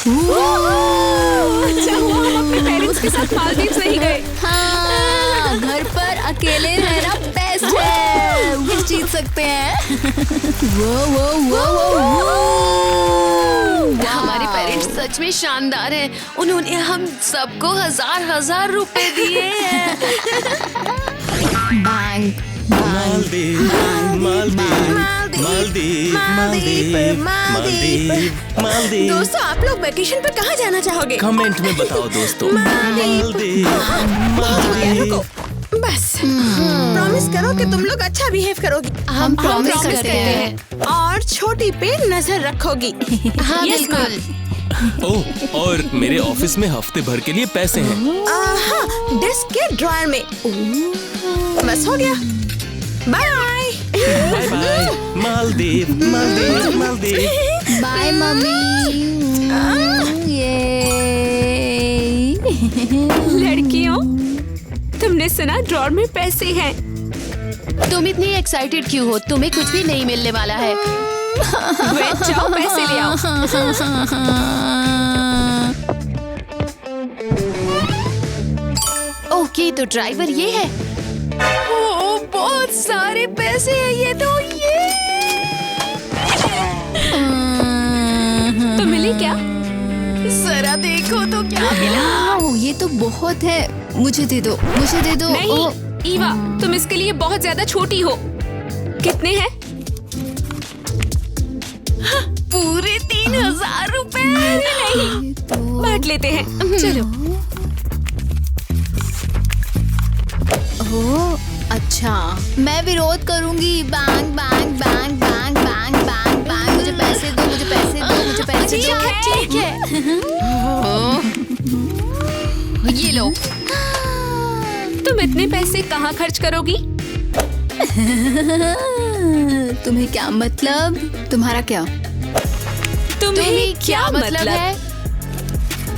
अच्छा हुआ हम अपने पेरेंट्स के साथ मालदीव नहीं गए। हाँ, घर पर अकेले रहना बेस्ट है। कुछ जीत सकते हैं। वो वो वो वो हमारे पेरेंट्स सच में शानदार हैं। उन्होंने हम सबको हजार रुपए दिए हैं। बैंक मालदीव मालदीव मालदीव मालदीव मालदीव मालदीव। दोस्तों, आप लोग वेकेशन पर कहाँ जाना चाहोगे? कमेंट में बताओ दोस्तों। मालदीव मालदीव। बस प्रॉमिस करो कि तुम लोग अच्छा बिहेव करोगी। हम प्रॉमिस करते हैं। और छोटी पे नजर रखोगी। हाँ Yes, बिल्कुल। ओह, और मेरे ऑफिस में हफ्ते भर के लिए पैसे हैं। हाँ, डेस्क के ड्रॉयर में। बस हो गया। Bye bye bye Maldives Maldives Maldives. Bye mummy. ये लड़कियों, तुमने सुना ड्रॉयर में पैसे हैं। तुम इतनी एक्साइटेड क्यों हो? तुम्हें कुछ भी नहीं मिलने वाला है। वेट, जाओ पैसे ले आओ। ओके, तो ड्राइवर ये है। ओह, बहुत सारे पैसे हैं ये तो। ये तो मिली क्या? जरा देखो तो क्या मिला। वाओ, ये तो बहुत है। मुझे दे दो, मुझे दे दो। नहीं, ईवा, तुम इसके लिए बहुत ज्यादा छोटी हो। कितने हैं? पूरे 3000 रुपए। नहीं, बांट लेते हैं। चलो। ओह, अच्छा, मैं विरोध करूंगी। Bank bank bank bank bank bank bank. मुझे पैसे दो, मुझे पैसे दो, मुझे पैसे दो। ठीक है। ये लो। तुम इतने पैसे कहाँ खर्च करोगी? तुम्हें क्या मतलब? तुम्हारा क्या? तुम्हें क्या मतलब है?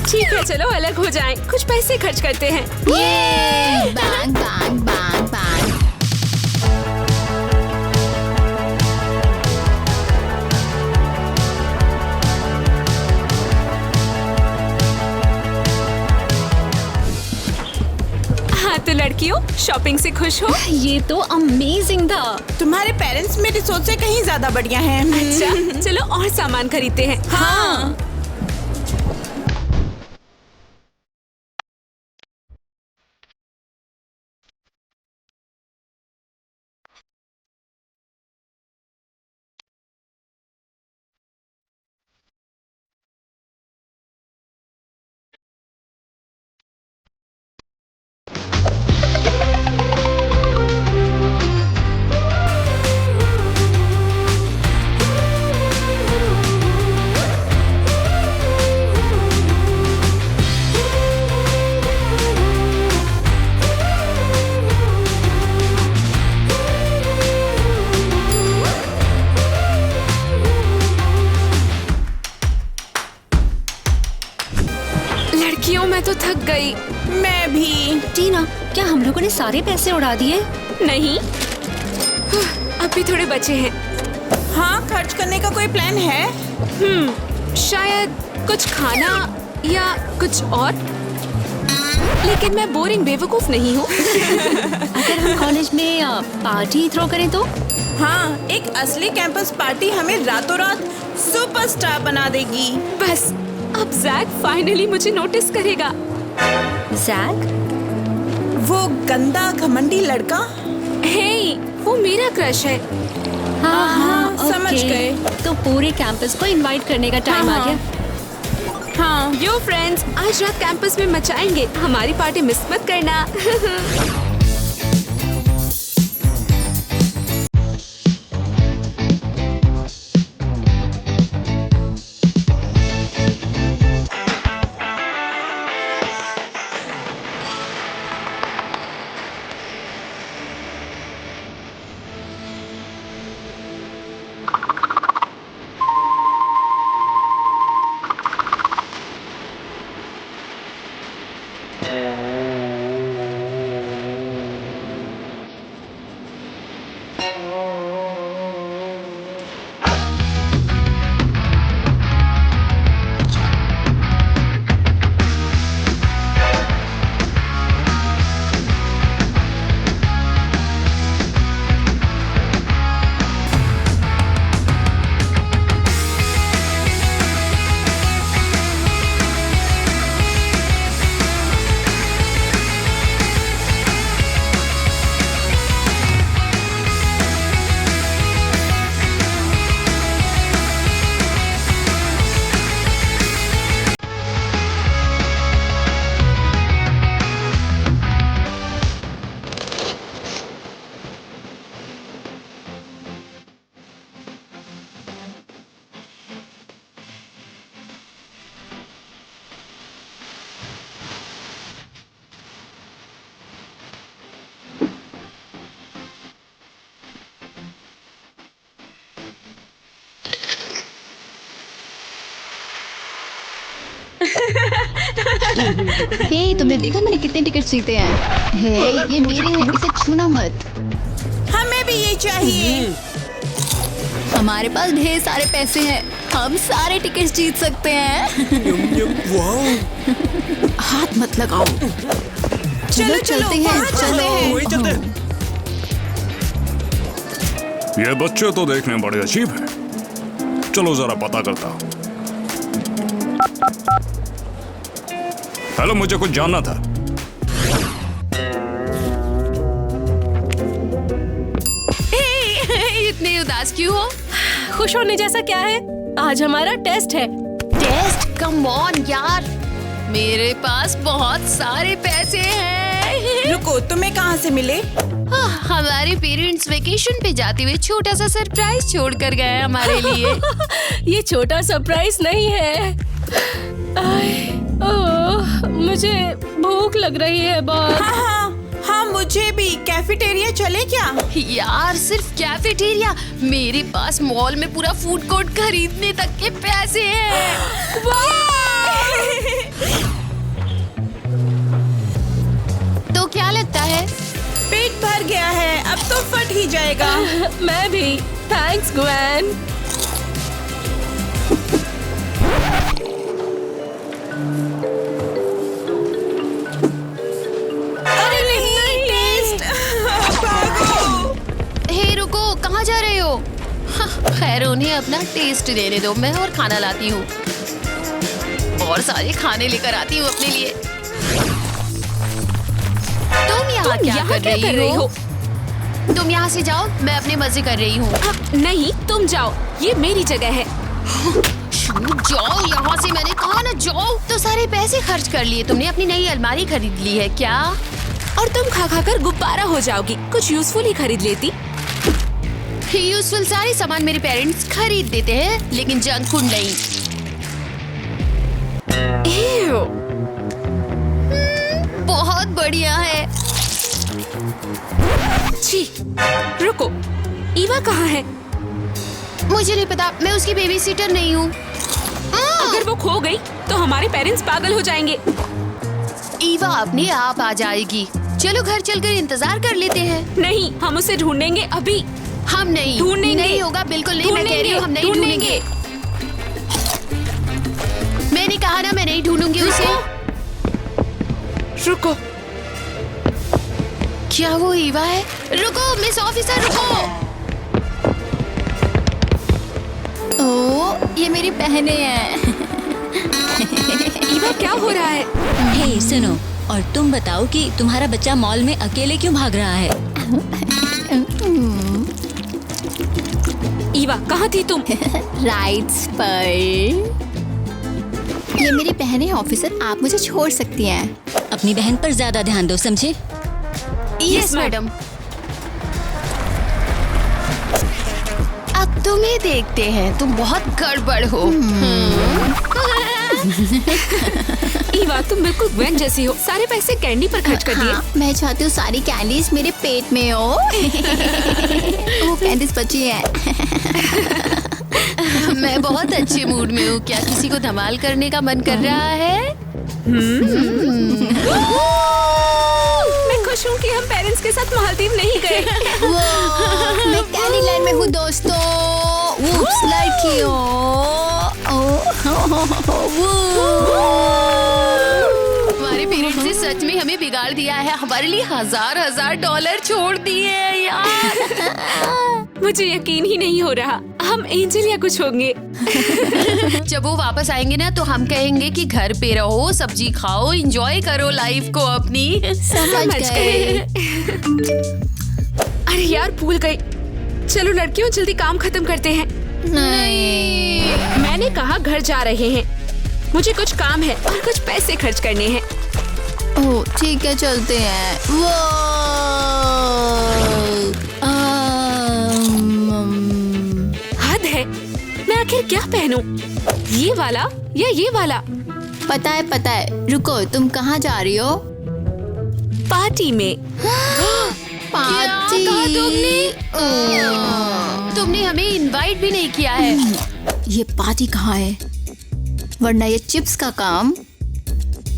ठीक है, चलो अलग हो जाएं। कुछ पैसे खर्च करते हैं। ये बैंक बैंक बैंक बैंक। हाँ तो लड़कियों, शॉपिंग से खुश हो? ये तो अमेजिंग था। तुम्हारे पेरेंट्स मेरी सोच से कहीं ज्यादा बढ़िया हैं। अच्छा, चलो और सामान खरीदते हैं। हाँ। लड़कियों, मैं तो थक गई। मैं भी। टीना, क्या हम लोगों ने सारे पैसे उड़ा दिए? नहीं, अब भी थोड़े बचे हैं। हाँ, खर्च करने का कोई प्लान है? शायद कुछ खाना या कुछ और। लेकिन मैं बोरिंग बेवकूफ नहीं हूँ। अगर हम कॉलेज में पार्टी थ्रो करें तो? हाँ, एक असली कैंपस पार्टी हमें रातों रात सुपरस्टार बना देगी। बस अब जैक फाइनली मुझे नोटिस करेगा। जैक? वो गंदा घमंडी लड़का? हे, वो मेरा क्रश है। हाँ, समझ ओके। गए। तो पूरे कैंपस को इनवाइट करने का टाइम आ गया। हाँ, यो फ्रेंड्स, आज रात कैंपस में मचाएंगे। हमारी पार्टी मिस मत करना। हे, तुमने देखा मैंने कितने टिकट जीते हैं? हे, ये मेरे हैं, इसे छूना मत। हमें भी ये चाहिए। हमारे पास ढेर सारे पैसे हैं, हम सारे टिकट जीत सकते हैं। हाथ मत लगाओ। चलो चलते हैं, वहाँ चलते हैं। वही चलते हैं। ये बच्चे तो देखने में बड़े अजीब हैं। चलो जरा पता करता हूँ। हेलो, मुझे कुछ जानना था। इतने उदास क्यों हो? खुश होने जैसा क्या है? आज हमारा टेस्ट है। टेस्ट? कम ऑन यार, मेरे पास बहुत सारे पैसे हैं। रुको, तुम्हें कहाँ से मिले? हमारे पेरेंट्स वेकेशन पे जाते हुए छोटा सा सरप्राइज छोड़ कर गए हमारे लिए। ये छोटा सरप्राइज नहीं है। ओह, मुझे भूख लग रही है बहुत। हाँ, मुझे भी। कैफेटेरिया चले क्या? यार सिर्फ कैफेटेरिया? मेरे पास मॉल में पूरा फूड कोर्ट खरीदने तक के पैसे हैं। तो क्या लगता है? पेट भर गया है, अब तो फट ही जाएगा। मैं भी। Thanks Gwen. अरे नहीं, टेस्ट। भागो। हे रुको, कहाँ जा रहे हो? खैर उन्हें अपना टेस्ट देने दो, मैं और खाना लाती हूँ और सारे खाने लेकर आती हूँ अपने लिए। तुम यहाँ क्या कर रही हो? तुम यहाँ से जाओ, मैं अपने मजे कर रही हूँ। नहीं, तुम जाओ, ये मेरी जगह है। जाओ यहाँ से, मैंने कहा ना जाओ। तो सारे पैसे खर्च कर लिए तुमने, अपनी नई अलमारी खरीद ली है क्या? और तुम खा खा कर गुब्बारा हो जाओगी। कुछ यूजफुल ही खरीद लेती। यूजफुल सारे सामान मेरे पेरेंट्स खरीद देते हैं, लेकिन जंक फूड नहीं। एव, बहुत बढ़िया है। छी, रुको, ईवा कहाँ है? मुझे नहीं पता, मैं उसकी बेबी सीटर नहीं हूँ। अगर वो खो गई तो हमारे पेरेंट्स पागल हो जाएंगे। ईवा अपने आप आ जाएगी। चलो घर चलकर इंतजार कर लेते हैं। नहीं, हम उसे ढूंढेंगे अभी। हम नहीं ढूंढेंगे। नहीं होगा, बिल्कुल नहीं। मैं कह रही हूँ हम नहीं ढूंढेंगे। मैंने कहा ना, मैं नहीं ढूंढूंगी उसे। रुको, क्या वो ईवा है? रुको मिस ऑफिसर, रुको। ओह, ये मेरी बहनें हैं। ईवा क्या हो रहा है? हे सुनो, और तुम बताओ कि तुम्हारा बच्चा मॉल में अकेले क्यों भाग रहा है? ईवा, कहाँ थी तुम? राइड्स पर। ये मेरी बहनें ऑफिसर, आप मुझे छोड़ सकती हैं। अपनी बहन पर ज्यादा ध्यान दो, समझे? Yes madam. अब तुम्हें देखते हैं, तुम बहुत गड़बड़ हो। ईवा, तुम बिल्कुल ग्वेन जैसी हो। सारे पैसे कैंडी पर खर्च कर दिए। हाँ, मैं चाहती हूँ सारी कैंडीज मेरे पेट में हो। वो कैंडीज बची है। मैं बहुत अच्छे मूड में हूँ। क्या किसी को धमाल करने का मन कर रहा है? मैं खुश हूँ कि हम पेरेंट्स के साथ मालदीव नहीं गए। मैं कैंडीलैंड में हूँ दोस्तों। Whoops, लड़कियों। हमारे पेरेंट्स ने सच में हमें बिगाड़ दिया है। हमारे लिए $1000 छोड़ दिए हैं यार। मुझे यकीन ही नहीं हो रहा, हम एंजल या कुछ होंगे। जब वो वापस आएंगे ना, तो हम कहेंगे कि घर पे रहो, सब्जी खाओ, एंजॉय करो लाइफ को अपनी। समझ गए। अरे यार, भूल गई। चलो लड़कियों, जल्दी काम खत्म करते हैं। नहीं। मैंने कहा घर जा रहे हैं। मुझे कुछ काम है और कुछ पैसे खर्च करने हैं। ओह, ठीक है, चलते हैं। हद है, मैं आखिर क्या पहनूं? ये वाला या ये वाला? पता है। रुको, तुम कहाँ जा रही हो? पार्टी में। पार्टी? क्या कहा तुमने? तुमने हमें इनवाइट भी नहीं किया है। ये पार्टी कहाँ है? वरना ये चिप्स का काम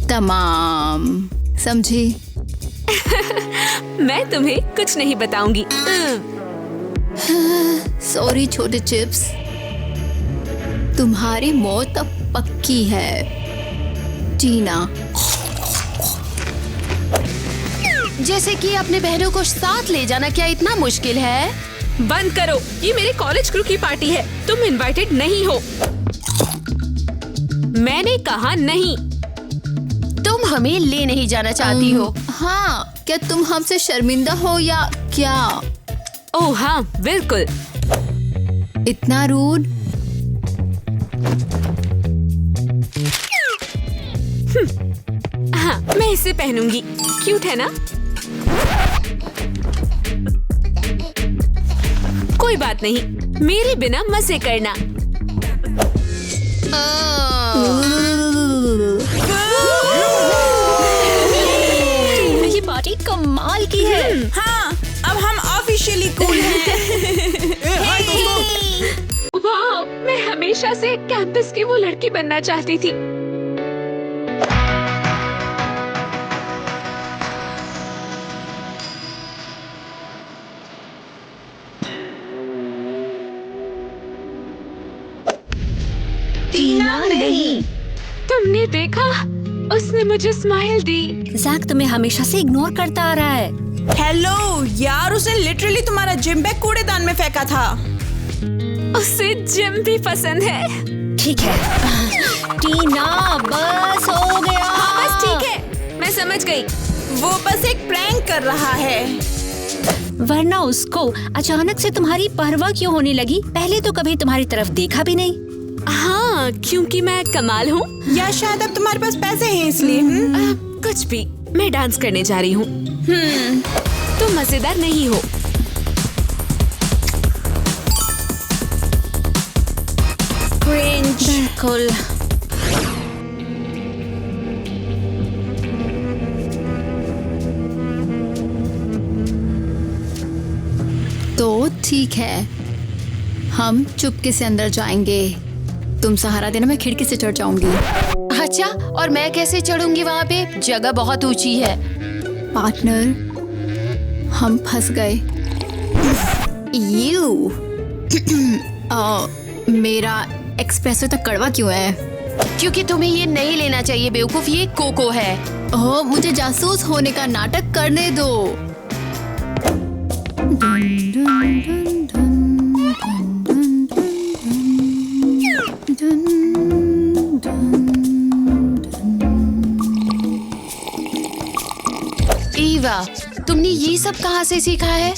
तमाम। समझी? मैं तुम्हें कुछ नहीं बताऊंगी। सॉरी छोटे चिप्स, तुम्हारी मौत अब पक्की है टीना। जैसे कि अपने बहनों को साथ ले जाना क्या इतना मुश्किल है? बंद करो, ये मेरे कॉलेज क्रू की पार्टी है, तुम इनवाइटेड नहीं हो। मैंने कहा नहीं। तुम हमें ले नहीं जाना चाहती हो? हाँ, क्या तुम हमसे शर्मिंदा हो या क्या? ओह हाँ, बिल्कुल। इतना रूड। हाँ, मैं इसे पहनूंगी, क्यूट है ना? कोई बात नहीं, मेरे बिना मजे करना। ये पार्टी कमाल की है। हाँ, अब हम ऑफिशियली कूल हैं। वाह, मैं हमेशा से कैंपस की वो लड़की बनना चाहती थी। टीना नहीं, तुमने देखा? उसने मुझे स्माइल दी। जैक तुम्हें हमेशा से इग्नोर करता आ रहा है। हेलो यार, उसने लिटरली तुम्हारा जिम बैग कूड़ेदान में फेंका था। उसे जिम भी पसंद है। ठीक है टीना, बस हो गया। हाँ, बस ठीक है, मैं समझ गई। वो बस एक प्रैंक कर रहा है। वरना उसको अचानक से तुम्हारी परवाह क्यों होने लगी? पहले तो कभी तुम्हारी तरफ देखा भी नहीं। हाँ, क्योंकि मैं कमाल हूँ, या शायद अब तुम्हारे पास पैसे हैं इसलिए। कुछ भी। मैं डांस करने जा रही हूँ। तुम मजेदार नहीं हो। बिल्कुल। तो ठीक है, हम चुपके से अंदर जाएंगे। तुम सहारा देना, मैं खिड़की से चढ़ जाऊंगी। अच्छा, और मैं कैसे चढ़ूंगी वहाँ पे? जगह बहुत ऊंची है। पार्टनर, हम फंस गए। यू मेरा एक्सप्रेसो तक कड़वा क्यों है? क्योंकि तुम्हें ये नहीं लेना चाहिए बेवकूफ, ये कोको है। ओह, मुझे जासूस होने का नाटक करने दो। ईवा, तुमने ये सब कहाँ से सीखा है?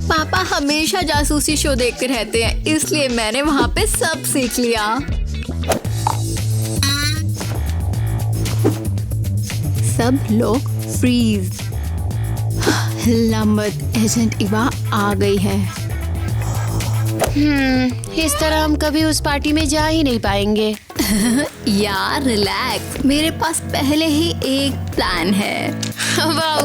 पापा हमेशा जासूसी शो देखते रहते हैं, इसलिए मैंने वहाँ पे सब सीख लिया। सब लोग फ्रीज। लंबत एजेंट इवा आ गई है। इस तरह हम कभी उस पार्टी में जा ही नहीं पाएंगे। यार रिलैक्स, मेरे पास पहले ही एक प्लान है। वाह,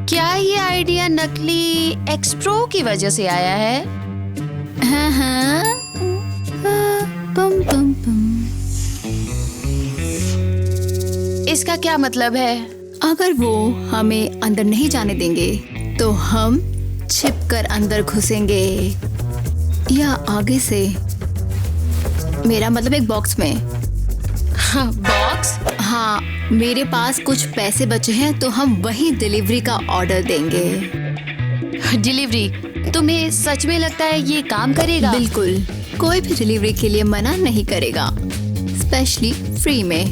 क्या ये आइडिया नकली एक्सप्रो की वजह से आया है? हाँ। पम पम पम। इसका क्या मतलब है? अगर वो हमें अंदर नहीं जाने देंगे तो हम छिपकर अंदर घुसेंगे, या आगे से। मेरा मतलब एक बॉक्स में। बॉक्स? हाँ, मेरे पास कुछ पैसे बचे हैं तो हम वही डिलीवरी का ऑर्डर देंगे। डिलीवरी? तुम्हें सच में लगता है ये काम करेगा? बिल्कुल, कोई भी डिलीवरी के लिए मना नहीं करेगा, स्पेशली फ्री में।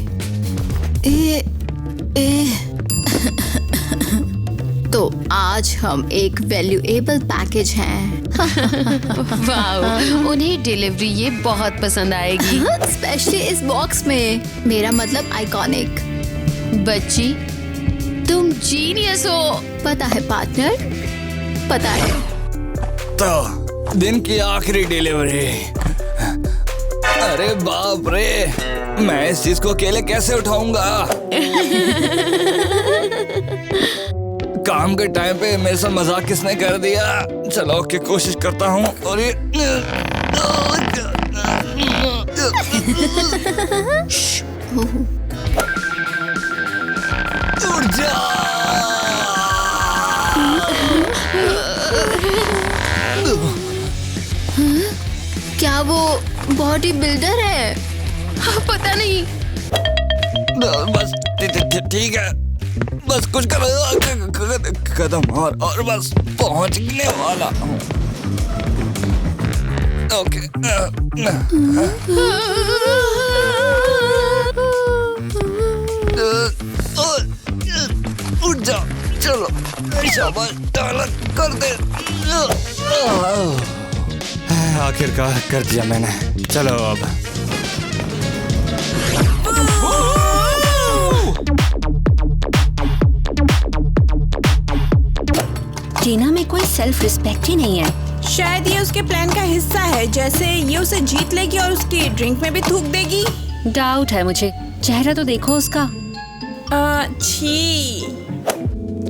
तो आज हम एक वैल्यूएबल पैकेज हैं। वाह, उन्हें डिलीवरी ये बहुत पसंद आएगी। स्पेशली इस बॉक्स में। मेरा मतलब आइकॉनिक। बच्ची, तुम जीनियस हो। पता है पार्टनर, पता है। तो दिन की आखिरी डिलीवरी। अरे बाप रे, मैं इस चीज को अकेले कैसे उठाऊंगा? काम के टाइम पे मेरे साथ मजाक किसने कर दिया? चलो की कोशिश करता हूँ। और ये उड़ जा। क्या वो बॉडी बिल्डर है? पता नहीं। बस ठीक है, बस कुछ कदम और बस पहुंचने वाला हूँ। ओके। उठ जाओ, चलो शाबाश, डाला कर दे। आखिरकार कर दिया मैंने, चलो अब। टीना में कोई सेल्फ रिस्पेक्ट ही नहीं है। शायद ये उसके प्लान का हिस्सा है, जैसे ये उसे जीत लेगी और उसकी ड्रिंक में भी थूक देगी। डाउट है मुझे, चेहरा तो देखो उसका। छी।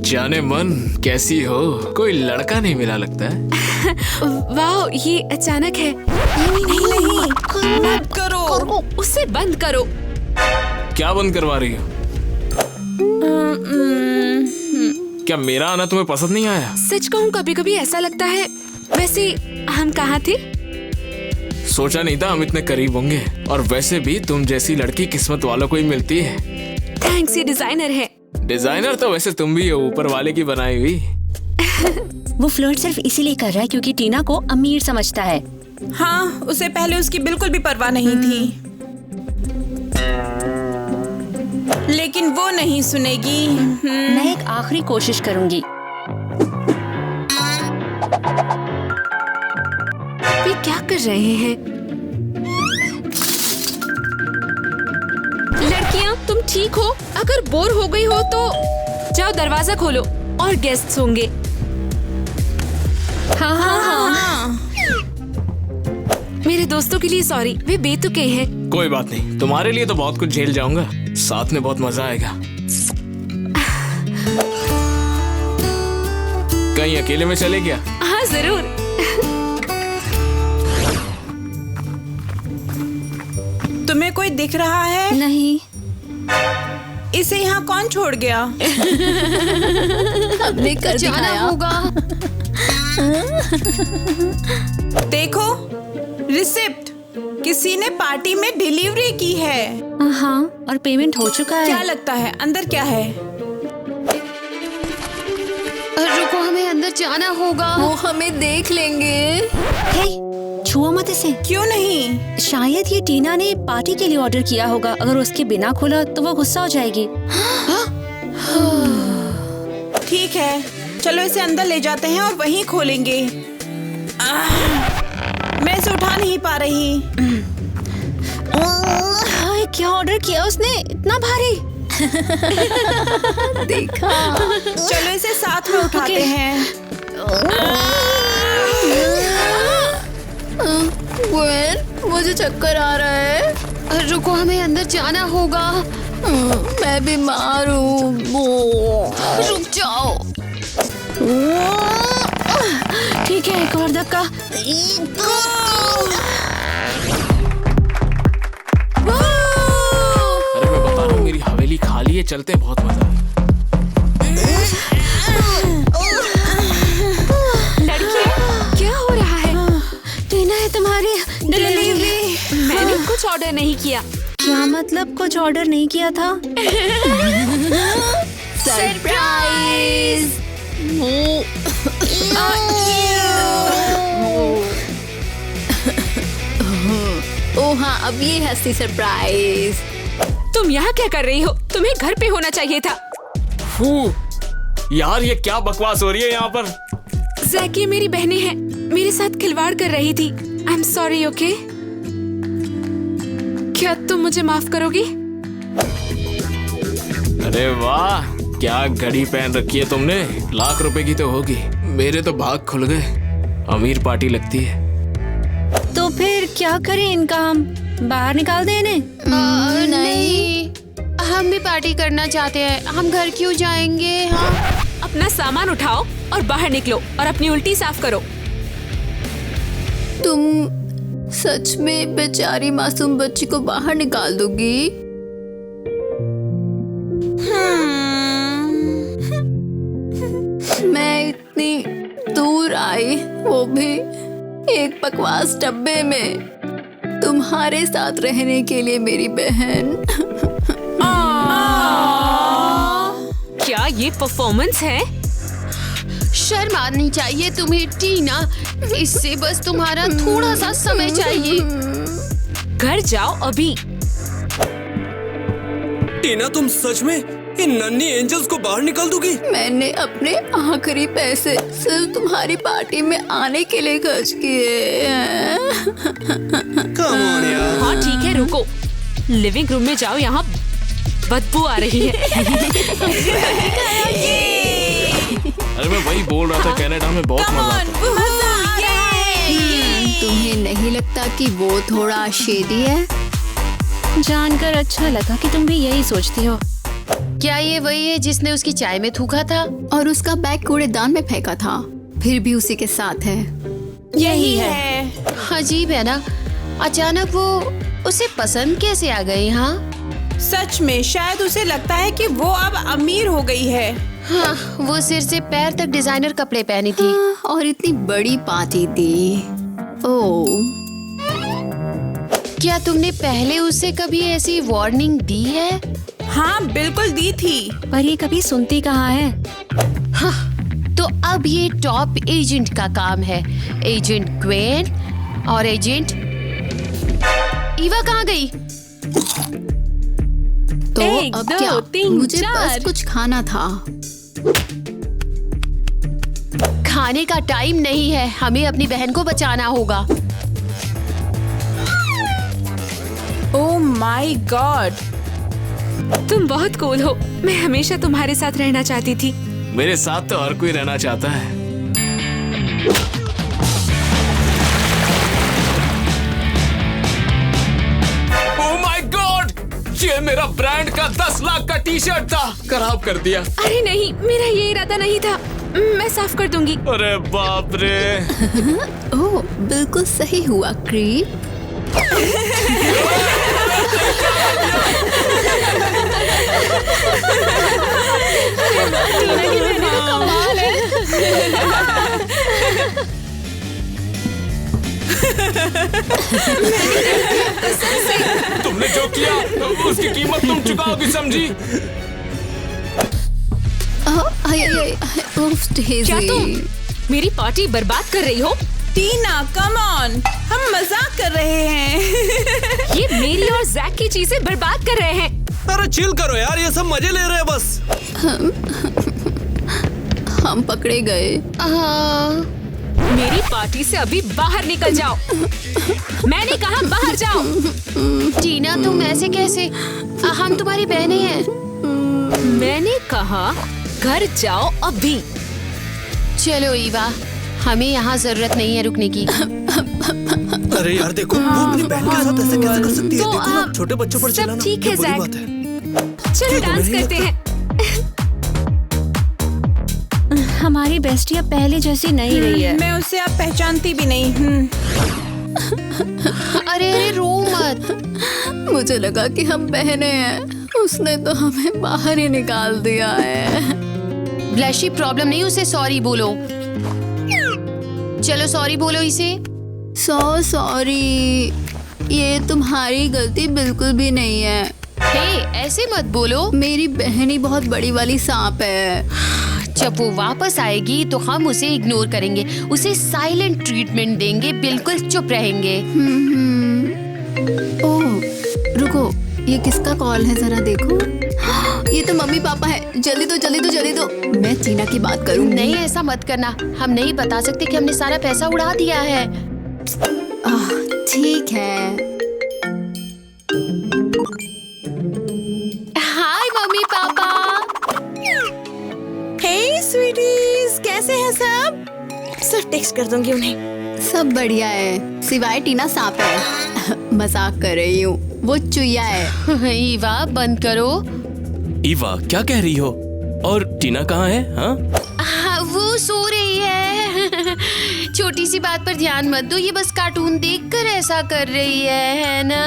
जाने मन कैसी हो, कोई लड़का नहीं मिला लगता है। वाह, ये अचानक है। नहीं, मत करो। उसे बंद करो। क्या बंद करवा रही हो? क्या मेरा आना तुम्हें पसंद नहीं आया? सच कहूँ कभी कभी ऐसा लगता है। वैसे हम कहाँ थे? सोचा नहीं था हम इतने करीब होंगे, और वैसे भी तुम जैसी लड़की किस्मत वालों को ही मिलती है। थैंक्स, ये डिजाइनर है। डिजाइनर तो वैसे तुम भी हो, ऊपर वाले की बनाई हुई। वो फ्लर्ट सिर्फ इसीलिए कर रहा है क्योंकि टीना को अमीर समझता है। हाँ, उसे पहले उसकी बिल्कुल भी परवाह नहीं थी, लेकिन वो नहीं सुनेगी। मैं एक आखिरी कोशिश करूंगी। वे क्या कर रहे हैं? लड़कियां, तुम ठीक हो? अगर बोर हो गई हो तो जाओ दरवाजा खोलो, और गेस्ट्स होंगे। हाँ। मेरे दोस्तों के लिए सॉरी, वे बेतुके हैं। कोई बात नहीं, तुम्हारे लिए तो बहुत कुछ झेल जाऊंगा, साथ में बहुत मजा आएगा। कहीं अकेले में चले गया? हाँ जरूर। तुम्हें कोई दिख रहा है? नहीं। इसे यहाँ कौन छोड़ गया? हमने कर जाना दिखाया। होगा। देखो, रिसिप्ट किसी ने पार्टी में डिलीवरी की है। हाँ, और पेमेंट हो चुका है। क्या लगता है अंदर क्या है? रुको, हमें अंदर जाना होगा। वो हमें देख लेंगे। हे, छुओ मत इसे। क्यों नहीं? शायद ये टीना ने पार्टी के लिए ऑर्डर किया होगा। अगर उसके बिना खोला तो वो गुस्सा हो जाएगी। ठीक है, चलो इसे अंदर ले जाते हैं और वहीं खोलेंगे। मैं इसे उठा नहीं पा रही। हाय, क्या ऑर्डर किया उसने, इतना भारी। देखा। चलो इसे साथ में उठाते हैं। गwen, मुझे चक्कर आ रहा है। रुको, हमें अंदर जाना होगा। मैं बीमार हूँ। रुक जाओ। ठीक है, एक और धक्का। अरे मैं बता रहा हूँ, मेरी हवेली खाली है, चलते हैं, बहुत मजा आएगा। लड़कियां, क्या हो रहा है? टीना है तुम्हारी डिलीवरी। मैंने कुछ ऑर्डर नहीं किया। क्या मतलब कुछ ऑर्डर नहीं किया था? सरप्राइज। ओह हाँ, अब ये हंसी सरप्राइज। तुम यहाँ क्या कर रही हो? तुम्हें घर पे होना चाहिए था। फू, यार ये क्या बकवास हो रही है यहाँ पर? जैकी मेरी बहनें हैं, मेरे साथ खिलवाड़ कर रही थी। I am sorry, okay? क्या तुम मुझे माफ करोगी? अरे वाह, क्या घड़ी पहन रखी है तुमने, लाख रुपए की तो होगी। मेरे तो भाग खुल गए, अमीर पार्टी लगती है। तो फिर क्या करें इनका, हम बाहर निकाल दें इन्हें? नहीं, हम भी पार्टी करना चाहते हैं, हम घर क्यों जाएंगे? हाँ, अपना सामान उठाओ और बाहर निकलो और अपनी उल्टी साफ करो। तुम सच में बेचारी मासूम बच्ची को बाहर निकाल दोगी? मैं इतनी दूर आई, वो भी एक बकवास डब्बे में, तुम्हारे साथ रहने के लिए मेरी बहन। क्या ये परफॉर्मेंस है? शर्म आनी चाहिए तुम्हें टीना, इससे बस तुम्हारा थोड़ा सा समय चाहिए। घर जाओ अभी। टीना, तुम सच में इन नन्ही एंजल्स को बाहर निकाल दोगी? मैंने अपने आखिरी पैसे सिर्फ तुम्हारी पार्टी में आने के लिए खर्च किए। Come on यार। हाँ ठीक है, रुको। लिविंग रूम में जाओ, यहाँ बदबू आ रही है। अरे मैं वही बोल रहा था, कनाडा में बहुत मजा आता है। तुम्हें नहीं लगता कि वो थोड़ा शेदी है? जानकर अच्छा लगा कि तुम भी यही सोचती हो। क्या ये वही है जिसने उसकी चाय में थूका था? और उसका बैग कूड़ेदान में फेंका था, फिर भी उसी के साथ है। यही है। अजीब है ना, अचानक वो उसे पसंद कैसे आ गई? हाँ सच में शायद उसे लगता है कि वो अब अमीर हो गई है। हाँ, वो सिर से पैर तक डिजाइनर कपड़े पहनी थी। और इतनी बड़ी पार्टी दी। ओह, क्या तुमने पहले उसे कभी ऐसी वार्निंग दी है? हाँ बिल्कुल दी थी। पर ये कभी सुनती कहाँ है? हाँ, तो अब ये टॉप एजेंट का काम है। एजेंट ग्वेन और एजेंट ईवा कहाँ गई? तो एक, अब दो, क्या? तीन, मुझे चार। बस कुछ खाना था। खाने का टाइम नहीं है, हमें अपनी बहन को बचाना होगा। ओह माय गॉड, तुम बहुत कूल हो। मैं हमेशा तुम्हारे साथ रहना चाहती थी। मेरे साथ तो हर कोई रहना चाहता है। ओह माय गॉड, ये मेरा ब्रांड का 10 लाख का टी शर्ट था, खराब कर दिया। अरे नहीं, मेरा ये इरादा नहीं था। मैं साफ कर दूंगी। अरे बाप रे। ओह, बिल्कुल सही हुआ क्रीप। तुमने जो किया उसकी कीमत तुम चुकाओगी, समझी? क्या तुम मेरी पार्टी बर्बाद कर रही हो? टीना कम ऑन, हम मजाक कर रहे हैं। ये मेरी और जैक की चीजें बर्बाद कर रहे हैं। अरे चिल करो यार, ये सब मजे ले रहे हैं बस। हम पकड़े गए। मेरी पार्टी से अभी बाहर निकल जाओ। मैंने कहा बाहर जाओ। टीना तुम ऐसे कैसे? हम तुम्हारी बहनें हैं। मैंने कहा घर जाओ अभी। चलो ईवा, हमें यहाँ जरूरत नहीं है रुकने की। अरे यार देखो, वो अपनी बहन के साथ ऐसे कैसे कर सकती है? तो देखो ना, छोटे बच्चों पर सब चिल्लाना ठीक है, ये बुरी जैक। बात है। चलो डांस नहीं करते हैं। हमारी बेस्टिया पहले जैसी नहीं रही है। मैं उसे अब पहचानती भी नहीं। अरे अरे रो मत। मुझे लगा कि हम बहनें हैं, उसने तो हमें बाहर ही निकाल दिया है। ब्लशी प्रॉब्लम नहीं, उसे सॉरी बोलो। चलो सॉरी बोलो इसे। सॉरी, ये तुम्हारी गलती बिल्कुल भी नहीं है। हे, ऐसे मत बोलो। मेरी बहन ही बहुत बड़ी वाली सांप है। जब वो वापस आएगी तो हम उसे इग्नोर करेंगे, उसे साइलेंट ट्रीटमेंट देंगे, बिल्कुल चुप रहेंगे। ओह, रुको, ये किसका कॉल है जरा देखो। ये तो मम्मी पापा है। जल्दी दो जल्दी दो जल्दी दो। मैं टीना की बात करूंगी। नहीं ऐसा मत करना, हम नहीं बता सकते कि हमने सारा पैसा उड़ा दिया है। ठीक है। हाय मम्मी पापा। हे स्वीटीज, कैसे हैं सब? सिर्फ टेक्स्ट कर दूंगी उन्हें। सब बढ़िया है, सिवाय टीना सांप है। मजाक कर रही हूँ, वो चुईया है। ईवा बंद करो। ईवा क्या कह रही हो? और टीना कहाँ है? हाँ, वो वो सो रही है। छोटी सी बात पर ध्यान मत दो, ये बस कार्टून देखकर ऐसा कर रही है ना?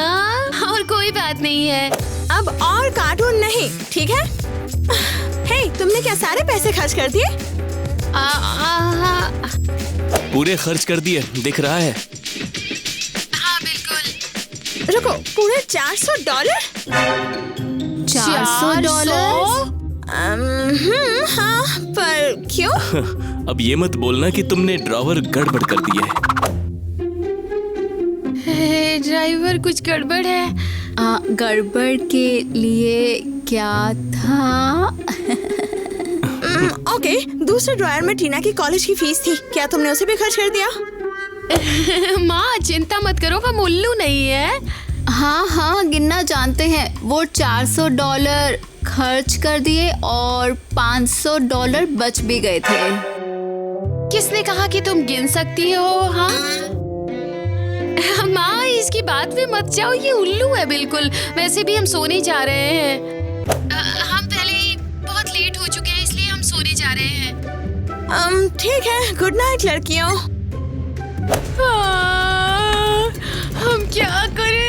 और कोई बात नहीं है। अब और कार्टून नहीं, ठीक है? हे, तुमने क्या सारे पैसे खर्च कर दिए? पूरे खर्च कर दिए, दिख रहा है। हाँ बिल्कुल। रुको, पूरे $400? $400? हाँ, पर क्यों? अब ये मत बोलना कि तुमने ड्रॉवर गड़बड़ कर दिए। ड्राइवर कुछ गड़बड़ है। गड़बड़ के लिए क्या था? ओके, दूसरे ड्रॉयर में टीना की कॉलेज की फीस थी, क्या तुमने उसे भी खर्च कर दिया? माँ चिंता मत करो, हम उल्लू नहीं है। हाँ, गिनना जानते हैं। वो $400 खर्च कर दिए और $500 बच भी गए थे। किसने कहा कि तुम गिन सकती हो? हाँ माँ, इसकी बात में मत जाओ, ये उल्लू है बिल्कुल। वैसे भी हम सोने जा रहे हैं। हम पहले ही बहुत लेट हो चुके हैं, इसलिए हम सोने जा रहे हैं। ठीक है, गुड नाइट लड़कियों। हम क्या करें?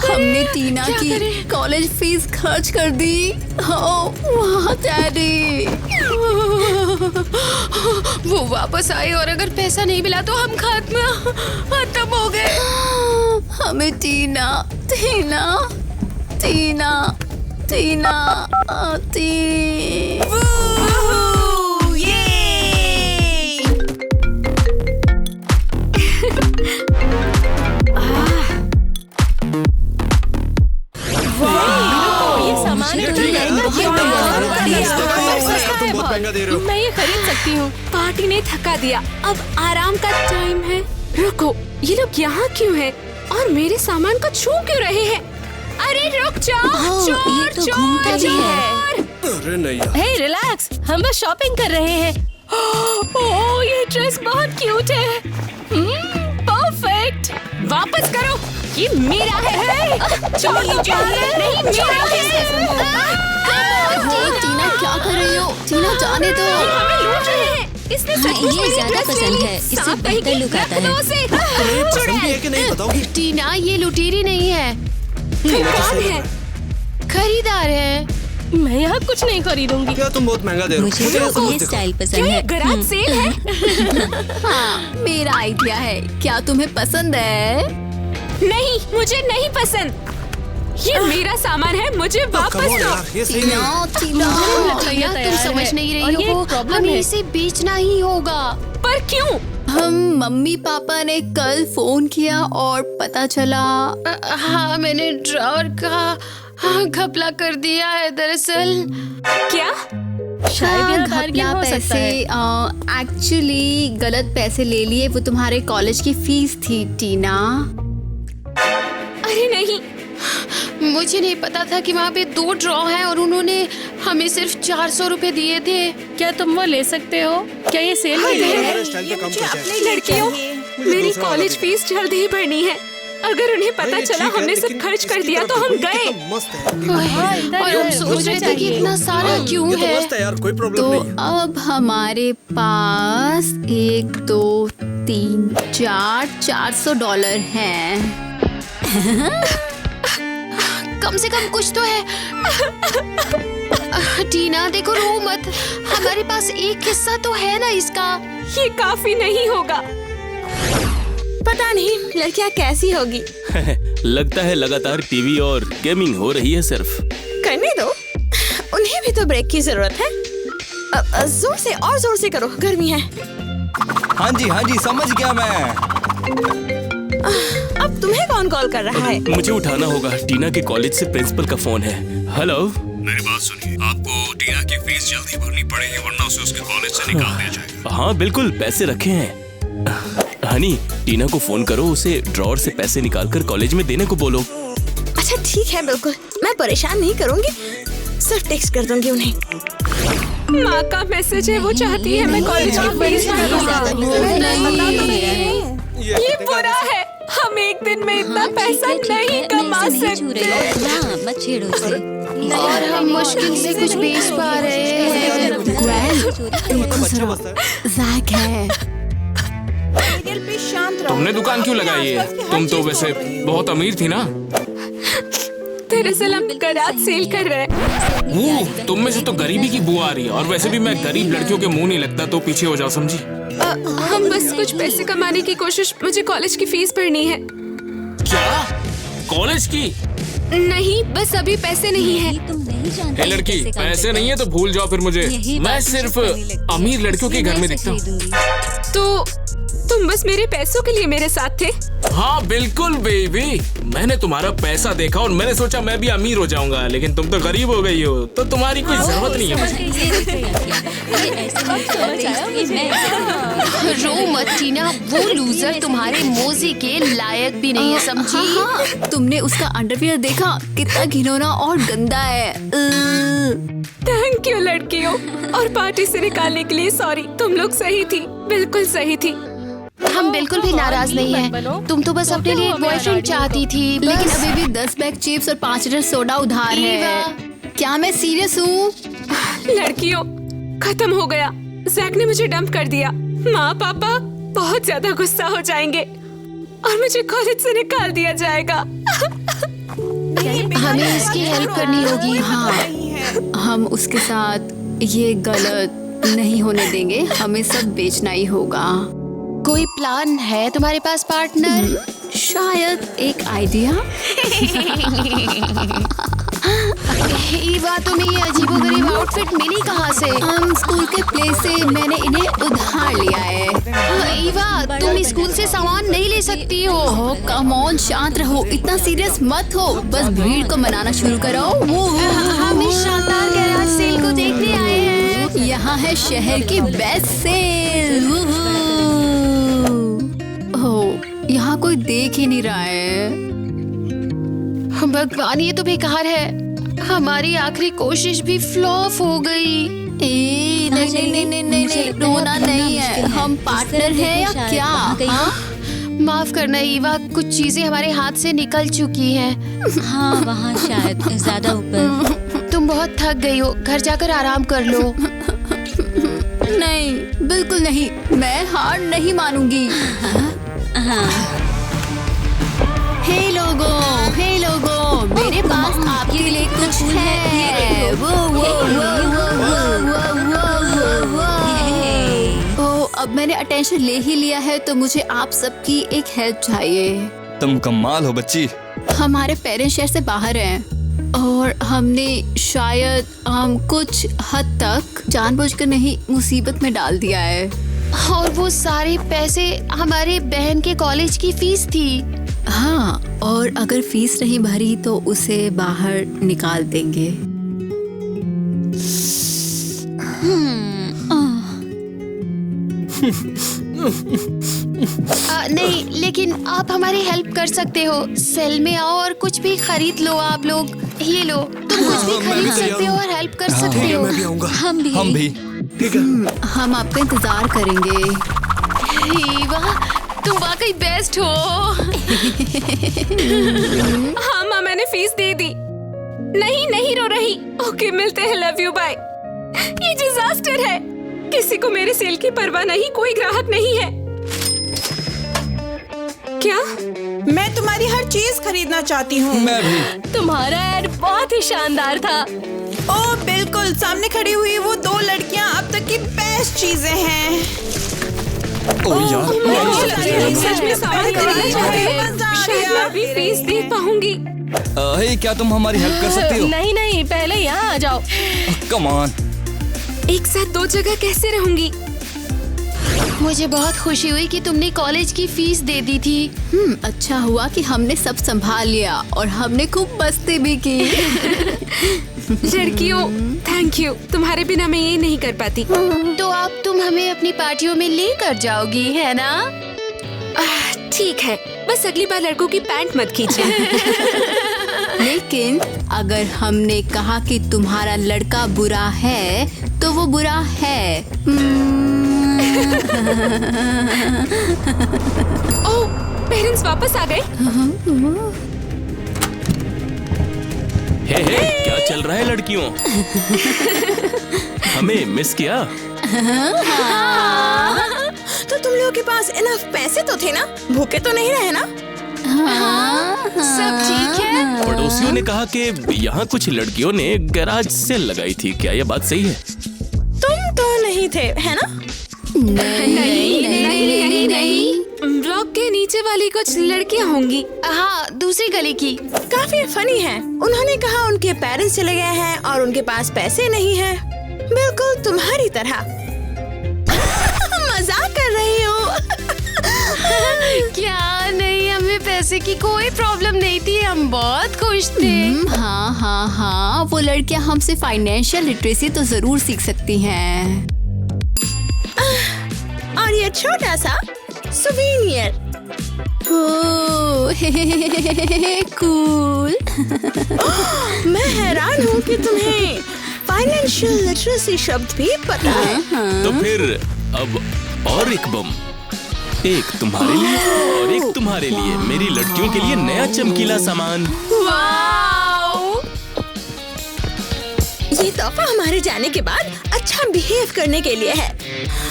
हमने टीना की कॉलेज फीस खर्च कर दी। वाह डैडी। वो वापस आए और अगर पैसा नहीं मिला तो हम खत्म हो गए। हमें टीना। मैं ये खरीद सकती हूँ। पार्टी ने थका दिया, अब आराम का टाइम है। रुको, ये लोग यहाँ क्यों हैं? और मेरे सामान को छू क्यों रहे हैं? अरे रुक जाओ, चोर! अरे नहीं यार। हे रिलैक्स, हम बस शॉपिंग कर रहे हैं। ओह, ये ड्रेस बहुत क्यूट है। परफेक्ट। वापस करो, ये मेरा है। चोर नहीं, मेरा है। टीना क्या कर रही हो? टीना जाने दो। हमें लूट रहे हैं। इसने सचमुच ये मेरी ज्यादा ड्रेस ले पसंद ली। है, इससे सांप बेहतर कहीं लुक आता है। रख दो उसे। पसंद है कि नहीं बताओगी? टीना, ये लुटेरी नहीं है, कौन है? खरीदार है। मैं यहाँ कुछ नहीं खरीदूंगी। क्या तुम बहुत महंगा दे रहे मुझे हो? तो ये स्टाइल पसंद ये है। गराज सेल है। हाँ, मेरा आइडिया है। क्या तुम्हें पसंद है? नहीं, मुझे नहीं पसंद। ये मेरा सामान है, मुझे वापस Come on दो। यार, ये सही नहीं। टीना। भैया तुम समझ नहीं और रही ये हो, एक प्रॉब्लम हमें है। इसे बेचना ही होगा। पर क्यों? हम मम्मी पापा ने कल फोन किया और पता चला। हाँ, मैंने ड्रॉवर का घपला कर दिया है दरअसल। क्या? शायद घपला पैसे, एक्चुअली गलत पैसे ले लिए। वो तुम्हारे कॉलेज की फीस थी टीना। अरे नहीं, मुझे नहीं पता था कि वहाँ पे 2 ड्रॉ हैं और उन्होंने हमें सिर्फ 400 रुपए दिए थे। क्या तुम वो ले सकते हो? क्या ये सेल में है? मेरे स्टाइल पे कम कर जाए। लड़कियों, मेरी कॉलेज फीस जल्द ही भरनी है। अगर उन्हें पता चला हमने सब खर्च कर दिया तो हम गए। मस्त है। और हम सोच रहे थे कि इतना सारा क्यों ये तो है। मस्त है यार, कोई प्रॉब्लम तो नहीं है। अब हमारे पास 1 2 3 4 $400 हैं। कम से कम कुछ तो है। टीना देखो, रो मत, हमारे पास एक हिस्सा तो है ना इसका। ये काफी नहीं होगा। पता नहीं लड़कियाँ कैसी होगी। लगता है लगातार टीवी और गेमिंग हो रही है सिर्फ। करने दो, उन्हें भी तो ब्रेक की जरूरत है। जोर से और जोर से करो, गर्मी है। हाँ जी समझ गया मैं। अब तुम्हें कौन कॉल कर रहा है? मुझे उठाना होगा, टीना के कॉलेज से प्रिंसिपल का फोन है। हेलो। मेरी बात सुनिए, आपको टीना की फीस जल्दी भरनी पड़ेगी वरना उसे उसके कॉलेज से निकाल दिया जाएगा। हाँ बिल्कुल, पैसे रखे हैं। हनी, टीना को फोन करो, उसे ड्रॉवर से पैसे निकालकर कॉलेज में देने को बोलो। अच्छा ठीक है, बिल्कुल, मैं परेशान नहीं करूंगी, सिर्फ टेक्स्ट कर दूंगी उन्हें। माँ का मैसेज है, वो चाहती है मैं कॉलेज की फीस ये बुरा है। हम एक दिन में इतना पैसा नहीं कमा सकते। मत छेड़ो इसे। और हम मुश्किल से कुछ बेच पा रहे हैं। ग्वेल, देखो जरा, जैक है। तुमने दुकान क्यों लगाई है? तुम तो वैसे बहुत अमीर थी ना। दरअसल हम गराज सेल कर रहे हैं। वो तुम में से तो गरीबी की बू आ रही है, और वैसे भी मैं गरीब लड़कियों के मुंह नहीं लगता, तो पीछे हो जाओ, समझी? हम बस कुछ पैसे कमाने की कोशिश, मुझे कॉलेज की फीस भरनी है। क्या? कॉलेज की? नहीं, बस अभी पैसे नहीं है। ए लड़की, पैसे नहीं है तो भूल जाओ फिर मुझे। मैं सिर्फ अमीर लड़कियों के घर में दिखता हूँ। तो तुम बस मेरे पैसों के लिए मेरे साथ थे? हाँ बिल्कुल बेबी, मैंने तुम्हारा पैसा देखा और मैंने सोचा मैं भी अमीर हो जाऊंगा, लेकिन तुम तो गरीब हो गई हो, तो तुम्हारी कोई जरूरत नहीं है मुझे। रो मत टीना, वो लूजर तुम्हारे मोजी के लायक भी नहीं है, समझी? हाँ, तुमने उसका अंडरवियर देखा? कितना घिनौना और गंदा है। थैंक यू लड़कियों, और पार्टी से निकालने के लिए सॉरी। तुम लोग सही थी, बिल्कुल सही थी। हम बिल्कुल भी नाराज नहीं हैं। तुम तो बस अपने लिए एक बॉयफ्रेंड चाहती थी, लेकिन अभी भी 10 बैग चिप्स और 5 लीटर सोडा उधार है। क्या मैं सीरियस हूँ? लड़कियों, खत्म हो गया। जैक ने मुझे डंप कर दिया। माँ पापा बहुत ज्यादा गुस्सा हो जाएंगे और मुझे कॉलेज से निकाल दिया जाएगा। हमें इसकी हेल्प करनी होगी। हाँ, हम उसके साथ ये गलत नहीं होने देंगे। हमें सब बेचना ही होगा। कोई प्लान है तुम्हारे पास पार्टनर? शायद एक आइडिया। ईवा, तुम्हें ये अजीबोगरीब आउटफिट मिली कहाँ से? हम स्कूल के प्ले से मैंने इन्हें उधार लिया है। ईवा, तुम स्कूल से सामान नहीं ले सकती हो। ओह कम ऑन, शांत रहो, इतना सीरियस मत हो, बस भीड़ को मनाना शुरू करो। हम इस शानदार गैराज सेल को देखने आए हैं। यहाँ है शहर की बेस्ट सेल। ओह, यहाँ कोई देख ही नहीं रहा है। भगवान, ये तो बेकार है। हमारी आखिरी कोशिश भी फ्लॉप हो गई। नहीं, रोना नहीं है। हम पार्टनर हैं या क्या? माफ करना ईवा, कुछ चीजें हमारे हाथ से निकल चुकी हैं। हाँ, वहाँ शायद ज्यादा ऊपर। तुम बहुत थक गई हो, घर जाकर आराम कर लो। नहीं, बिल्कुल नहीं, मैं हार नहीं मानूंगी। हे लोगों, मेरे पास आपके लिए कुछ है। अब मैंने अटेंशन ले ही लिया है, तो मुझे आप सबकी एक हेल्प चाहिए। तुम कमाल हो बच्ची। हमारे पेरेंट्स शहर से बाहर हैं और हमने शायद कुछ हद तक जानबूझकर नहीं मुसीबत में डाल दिया है। और वो सारे पैसे हमारे बहन के कॉलेज की फीस थी। हाँ, और अगर फीस नहीं भरी तो उसे बाहर निकाल देंगे। नहीं, लेकिन आप हमारी हेल्प कर सकते हो। सेल में आओ और कुछ भी खरीद लो। आप लोग ये लो, तुम कुछ भी खरीद सकते हो और हेल्प कर सकते हो। मैं भी आऊंगा। हम भी। ठीक है। हम आपका इंतजार करेंगे। ईवा, तुम वाकई बेस्ट हो। हाँ माँ, मैंने फीस दे दी। नहीं रो रही। ओके, मिलते हैं, लव यू, बाय। ये डिजास्टर है। किसी को मेरे सेल की परवाह नहीं, कोई ग्राहक नहीं है। क्या? मैं तुम्हारी हर चीज खरीदना चाहती हूँ। मैं भी। तुम्हारा ऐड बहुत ही शानदार था। ओ बिल्कुल, सामने खड़ी हुई वो 2 लड़कियाँ अब तक की बेस्ट चीजें हैं। सच में सामान खरीदना चाहते हैं। शायद मैं भी फीस दे पाऊंगी। क्या तुम हमारी हेल्प कर सकती हो? नहीं, पहले यहाँ आ जाओ। Come on. एक साथ 2 जगह कैसे रहूंगी? मुझे बहुत खुशी हुई कि तुमने कॉलेज की फीस दे दी थी। अच्छा हुआ कि हमने सब संभाल लिया और हमने खूब मस्ती भी की। लड़कियों, थैंक यू। तुम्हारे बिना मैं ये नहीं कर पाती। तो अब तुम हमें अपनी पार्टियों में लेकर जाओगी, है ना? ठीक है, बस अगली बार लड़कों की पैंट मत खींचना। लेकिन अगर हमने कहा कि तुम्हारा लड़का बुरा है, तो वो बुरा है। ओह, पेरेंट्स वापस आ गए। हे, क्या चल रहा है लड़कियों? हमें मिस किया? तो तुम लोगों के पास इनफ पैसे तो थे ना, भूखे तो नहीं रहे ना? सब ठीक है। पड़ोसियों ने कहा कि यहाँ कुछ लड़कियों ने गैराज सेल लगाई थी, क्या ये बात सही है? तुम तो नहीं थे, है ना? नहीं। ब्लॉक के नीचे वाली कुछ लड़कियाँ होंगी। हाँ, दूसरी गली की। काफी फनी है। उन्होंने कहा उनके पेरेंट्स चले गए हैं और उनके पास पैसे नहीं हैं। बिल्कुल तुम्हारी तरह। मजाक कर रही हो। क्या नहीं, हमें पैसे की कोई प्रॉब्लम नहीं थी, हम बहुत खुश थे। हाँ, वो लड़कियां हमसे फाइनेंशियल लिटरेसी तो जरूर सीख सकती हैं। और ये छोटा सा सुवेनियर। कूल। मैं हैरान हूँ कि तुम्हें फाइनेंशियल लिटरेसी शब्द भी पता है। तो फिर अब और एक बम, एक तुम्हारे लिए और एक तुम्हारे लिए, मेरी लड़कियों के लिए नया चमकीला सामान। ये तोहफा हमारे जाने के बाद अच्छा बिहेव करने के लिए है।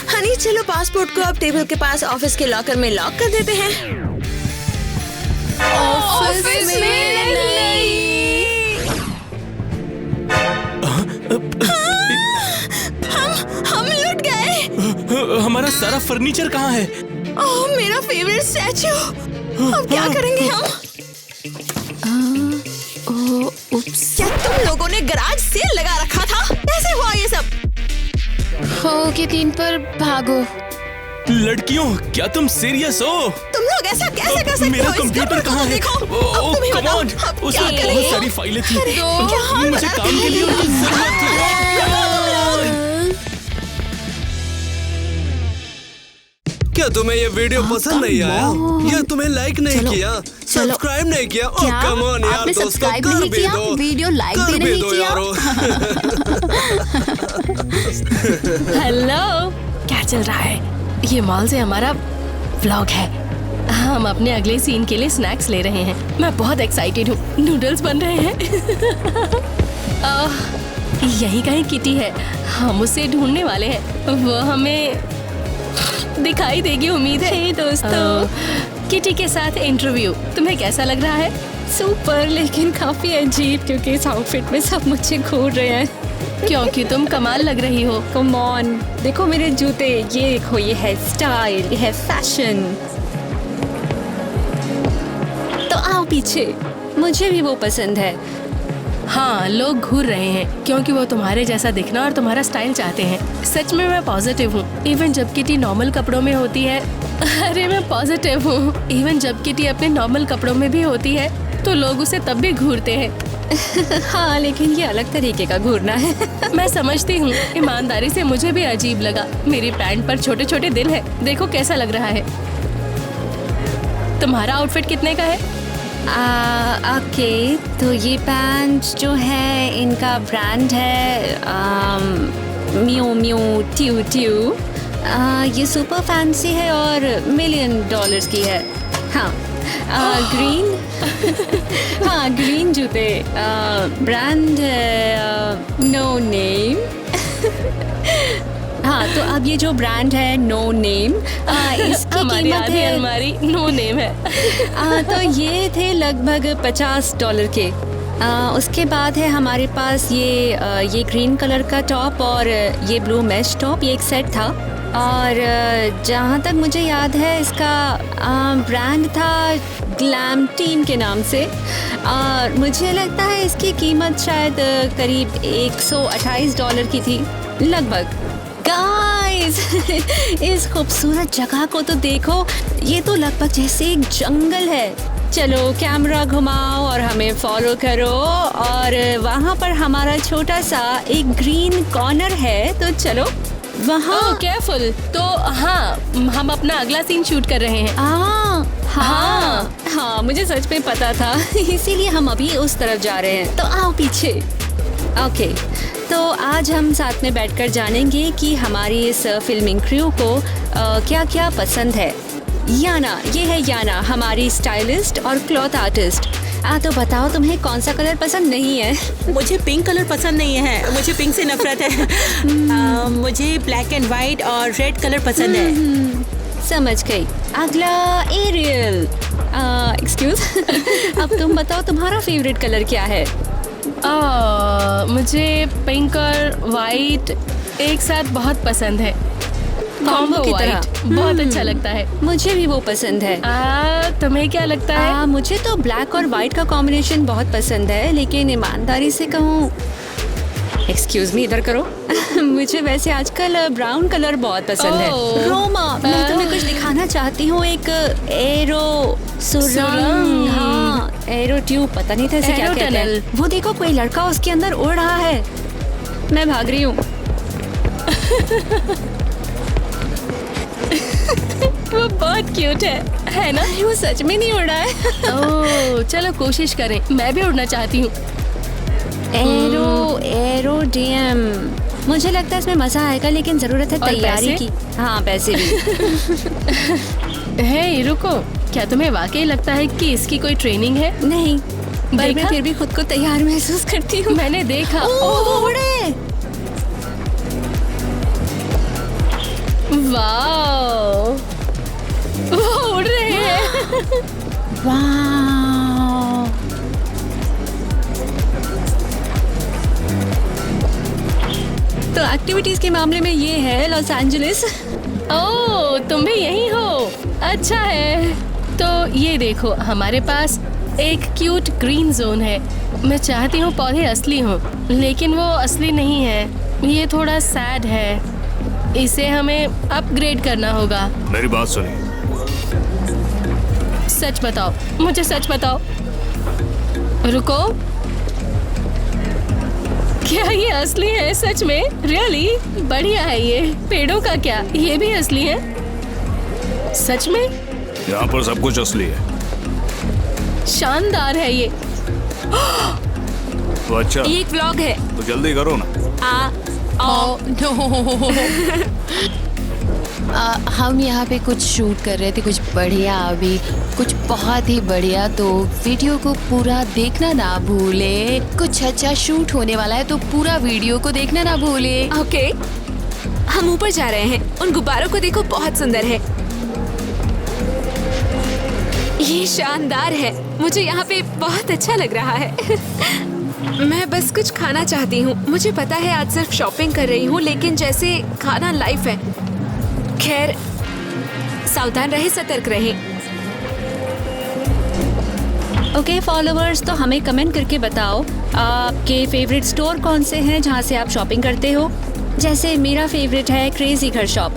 हनी, चलो पासपोर्ट को अब टेबल के पास ऑफिस के लॉकर में लॉक कर देते हैं। ऑफिस में नहीं। हम लुट गए। हमारा सारा फर्नीचर कहाँ है? ओह, मेरा फेवरेट स्टैचू। अब क्या करेंगे हम? क्या तुम लोगों ने गैराज सेल लगा रखा था? कैसे हुआ ये सब? हो के 3 पर भागो। लड़कियों, क्या तुम सीरियस हो? तुम लोग ऐसा कैसे कर सकते मेरा हो? कंप्यूटर कहाँ है? देखो, अब तुम ही बताओ, अब क्या उसमें करेंगे? बहुत सारी फाइलें थी। क्या मुझे काम के लिए उनकी जरूरत थी। क्या तुम्हें ये वीडियो पसंद नहीं आया या तुम्हें लाइक नहीं किया, सब्सक्राइब नहीं किया? क्या? कम ऑन यार आपने दोस्तों, सब्सक्राइब कर नहीं भी किया? दो, वीडियो लाइक भी कर भी नहीं दो किया? यारो। हेलो, क्या चल रहा है? ये मॉल से हमारा व्लॉग है। हम अपने अगले सीन के लिए स्नैक्स ले रहे हैं। मैं बहुत एक्साइटेड हूँ। नूडल्स बन रहे हैं। यही कहीं किटी है, हम उसे ढूंढने वाले हैं। वो हमें दिखाई देगी, उम्मीद है। दोस्तों, किटी के साथ इंटरव्यू तुम्हें कैसा लग रहा है? सुपर, लेकिन काफी अजीब, क्योंकि इस आउटफिट में सब मुझे घूर रहे हैं। क्योंकि तुम कमाल लग रही हो। कम ऑन, देखो मेरे जूते, ये देखो, ये है स्टाइल, ये है फैशन। तो आओ पीछे, मुझे भी वो पसंद है। हाँ, लोग घूर रहे हैं क्योंकि वो तुम्हारे जैसा दिखना और तुम्हारा स्टाइल चाहते हैं। सच में मैं पॉजिटिव हूँ। इवन जब किटी नॉर्मल कपड़ों में होती है, अरे मैं पॉजिटिव हूँ। इवन जब किटी अपने नॉर्मल कपड़ों में भी होती है तो लोग उसे तब भी घूरते हैं। हाँ, लेकिन ये अलग तरीके का घूरना है। मैं समझती हूँ। ईमानदारी से मुझे भी अजीब लगा। मेरी पैंट पर छोटे छोटे दिल है, देखो कैसा लग रहा है। तुम्हारा आउटफिट कितने का है? ओके, तो ये पैंट जो है, इनका ब्रांड है म्यू म्यू ट्यू ट्यू। ये सुपर फैंसी है और $1 मिलियन की है। हाँ, ग्रीन। हाँ, ग्रीन जूते। ब्रांड है नो नेम। हाँ, तो अब ये जो ब्रांड है नो नेम, इसकी हमारी कीमत आधी है, अलमारी नो नेम है। तो ये थे लगभग $50 के। उसके बाद है हमारे पास ये ग्रीन कलर का टॉप और ये ब्लू मैश टॉप, ये एक सेट था। और जहाँ तक मुझे याद है, इसका ब्रांड था ग्लैमटीन के नाम से। और मुझे लगता है इसकी कीमत शायद करीब $128 की थी लगभग। गाइस, इस खूबसूरत जगह को तो देखो, ये तो लगभग जैसे एक जंगल है। चलो कैमरा घुमाओ और हमें फॉलो करो। और वहाँ पर हमारा छोटा सा एक ग्रीन कॉर्नर है, तो चलो वहाँ। केयरफुल। तो हाँ, हम अपना अगला सीन शूट कर रहे हैं। हाँ, मुझे सच में पता था, इसीलिए हम अभी उस तरफ जा रहे हैं। तो आओ पीछे। ओके, तो आज हम साथ में बैठकर जानेंगे कि हमारी इस फिल्मिंग क्रू को क्या क्या पसंद है। याना, ये है याना, हमारी स्टाइलिस्ट और क्लॉथ आर्टिस्ट। तो बताओ तुम्हें कौन सा कलर पसंद नहीं है? मुझे पिंक कलर पसंद नहीं है, मुझे पिंक से नफरत है। मुझे ब्लैक एंड व्हाइट और रेड कलर पसंद है। समझ गई। अगला एरियल। एक्सक्यूज अब तुम बताओ तुम्हारा फेवरेट कलर क्या है? मुझे पिंक और वाइट एक साथ बहुत पसंद है। कॉम्बो की तरह बहुत अच्छा लगता है। मुझे भी वो पसंद है। तुम्हें क्या लगता है? मुझे तो ब्लैक और व्हाइट का कॉम्बिनेशन बहुत पसंद है, लेकिन ईमानदारी से कहूँ, एक्सक्यूज मी, इधर करो मुझे वैसे आजकल ब्राउन कलर बहुत पसंद है। रोमा, मैं तुम्हें कुछ दिखाना चाहती हूँ। एक एरो सुरंग, हाँ, एरो ट्यूब, पता नहीं था इसे क्या कहते हैं। वो देखो, कोई लड़का उसके अंदर उड़ रहा है। मैं भाग रही हूँ। वो बहुत क्यूट है ना? वो सच में नहीं उड़ रहा है। ओह, चलो कोशिश करें, मैं भी उड़ना चाहती हूँ। एरोडियम, मुझे लगता है इसमें मजा आएगा, लेकिन जरूरत है तैयारी की। हाँ, पैसे भी। हे, रुको, क्या तुम्हें वाकई लगता है कि इसकी कोई ट्रेनिंग है? नहीं, पर मैं फिर भी खुद को तैयार महसूस करती हूँ। मैंने देखा। वो उड़े। वाओ, वो उड़ रहे हैं। वाओ, तो एक्टिविटीज के मामले में ये है लॉस एंजलिस। ओह, तुम भी यही हो? अच्छा है। तो ये देखो, हमारे पास एक क्यूट ग्रीन जोन है। मैं चाहती हूँ पौधे असली हों, लेकिन वो असली नहीं है। ये थोड़ा सैड है। इसे हमें अपग्रेड करना होगा। मेरी बात सुनिए। सच बताओ, मुझे सच बताओ। रुको, क्या ये असली है सच में? रियली? बढ़िया है ये। पेड़ों का क्या, ये भी असली है? सच में? यहाँ पर सब कुछ असली है। शानदार है ये। तो अच्छा, ये एक व्लॉग है, तो जल्दी करो ना। हम यहाँ पे कुछ शूट कर रहे थे, कुछ बढ़िया, अभी कुछ बहुत ही बढ़िया। तो वीडियो को पूरा देखना ना भूले। कुछ अच्छा शूट होने वाला है, तो पूरा वीडियो को देखना ना भूले। ओके, हम ऊपर जा रहे हैं। उन गुब्बारों को देखो, बहुत सुंदर है। ये शानदार है, मुझे यहाँ पे बहुत अच्छा लग रहा है। मैं बस कुछ खाना चाहती हूँ। मुझे पता है आज सिर्फ शॉपिंग कर रही हूँ, लेकिन जैसे खाना लाइफ है। खैर, सावधान रहे, सतर्क रहे। ओके फॉलोवर्स, तो हमें कमेंट करके बताओ आपके फेवरेट स्टोर कौन से हैं जहाँ से आप शॉपिंग करते हो। जैसे मेरा फेवरेट है क्रेजी घर शॉप,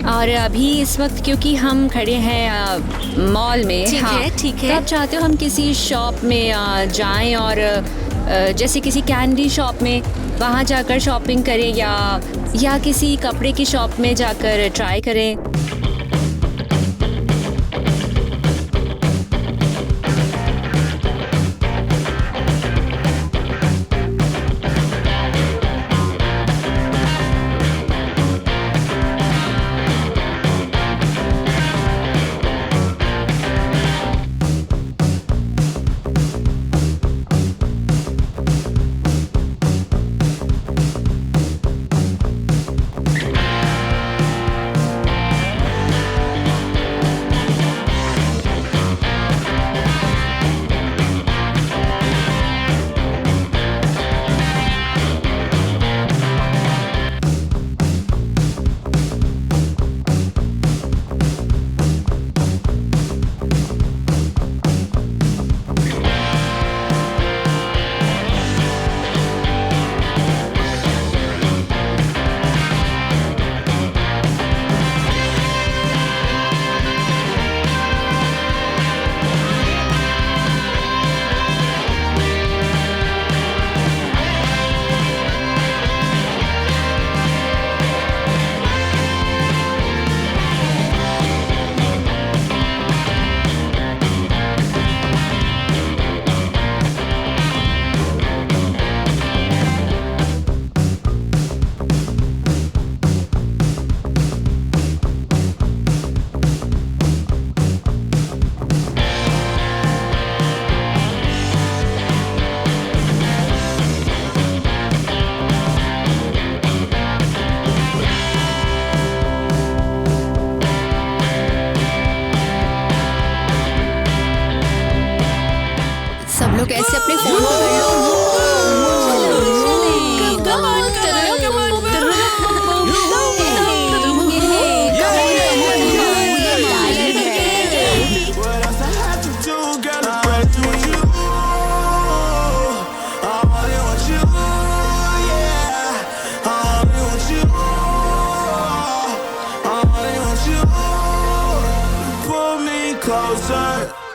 और अभी इस वक्त क्योंकि हम खड़े हैं मॉल में। ठीक है, ठीक है। तो आप चाहते हो हम किसी शॉप में जाएं और जैसे किसी कैंडी शॉप में वहाँ जाकर शॉपिंग करें, या किसी कपड़े की शॉप में जाकर ट्राई करें। closer.